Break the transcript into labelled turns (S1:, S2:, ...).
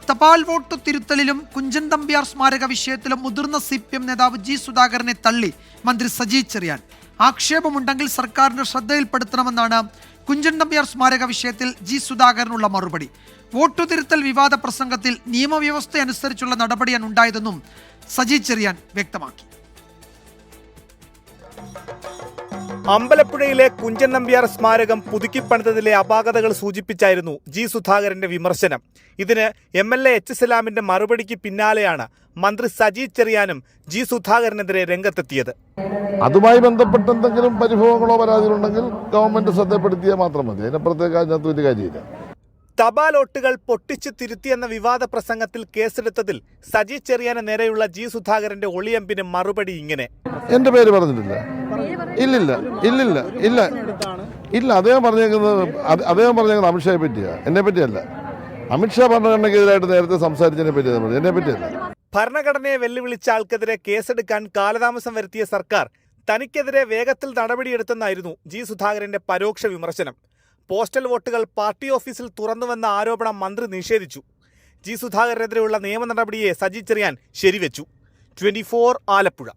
S1: തപാൽ വോട്ട് തിരുത്തലിലും കുഞ്ചൻ നമ്പ്യാർ സ്മാരക വിഷയത്തിലും മുതിർന്ന CPM നേതാവ് ജി സുധാകരനെ തള്ളി മന്ത്രി സജി ചെറിയാൻ. ആക്ഷേപമുണ്ടെങ്കിൽ സർക്കാരിന്റെ ശ്രദ്ധയിൽപ്പെടുത്തണമെന്നാണ് കുഞ്ചൻ നമ്പ്യാർ സ്മാരക വിഷയത്തിൽ ജി സുധാകരനുള്ള മറുപടി. വോട്ടു തിരുത്തൽ വിവാദ പ്രസംഗത്തിൽ നിയമവ്യവസ്ഥ അനുസരിച്ചുള്ള നടപടിയാണ് ഉണ്ടായതെന്നും സജി ചെറിയാൻ വ്യക്തമാക്കി.
S2: അമ്പലപ്പുഴയിലെ കുഞ്ചൻ നമ്പ്യാർ സ്മാരകം പുതുക്കിപ്പണിതതിലെ അപാകതകൾ സൂചിപ്പിച്ചായിരുന്നു ജി സുധാകരന്റെ വിമർശനം. ഇതിന് MLA H. സലാമിന്റെ മറുപടിക്ക് പിന്നാലെയാണ് മന്ത്രി സജി ചെറിയാനും ജി സുധാകരനെതിരെ രംഗത്തെത്തിയത്.
S3: അതുമായി ബന്ധപ്പെട്ട എന്തെങ്കിലും പരിഭവങ്ങളോ പരാതികളുണ്ടെങ്കിൽ ഗവൺമെന്റ് ശ്രദ്ധപ്പെടുത്തിയാൽ മാത്രം മതി. അതിനപ്പുറത്തേക്ക് അതിനകത്ത് വലിയ കാര്യമില്ല.
S2: തപാൽ വോട്ടുകൾ പൊട്ടിച്ചു തിരുത്തിയെന്ന വിവാദ പ്രസംഗത്തിൽ കേസെടുത്തതിൽ സജി ചെറിയാന് നേരെയുള്ള ജി സുധാകരന്റെ ഒളിയമ്പിന് മറുപടി ഇങ്ങനെ:
S3: എന്റെ പേര് പറഞ്ഞിട്ടില്ല. ഇല്ല അദ്ദേഹം പറഞ്ഞേക്കുന്നത് അമിത്ഷായെ പറ്റിയാ, എന്നെ പറ്റിയല്ല. അമിത്ഷാ ഭരണഘടനയ്ക്കെതിരായിട്ട് നേരത്തെ സംസാരിച്ചതിനെ പറ്റിയാണ്, എന്നെ പറ്റിയല്ല.
S2: ഭരണഘടനയെ വെല്ലുവിളിച്ച ആൾക്കെതിരെ കേസെടുക്കാൻ കാലതാമസം വരുത്തിയ സർക്കാർ തനിക്കെതിരെ വേഗത്തിൽ നടപടിയെടുത്തെന്നായിരുന്നു ജി സുധാകരന്റെ പരോക്ഷ വിമർശനം. പോസ്റ്റൽ വോട്ടുകൾ പാർട്ടി ഓഫീസിൽ തുറന്നുവെന്ന ആരോപണം മന്ത്രി നിഷേധിച്ചു. ജി സുധാകരനെതിരെയുള്ള നിയമ നടപടിയെ സജി ചെറിയാൻ ശരിവെച്ചു. 24 ആലപ്പുഴ.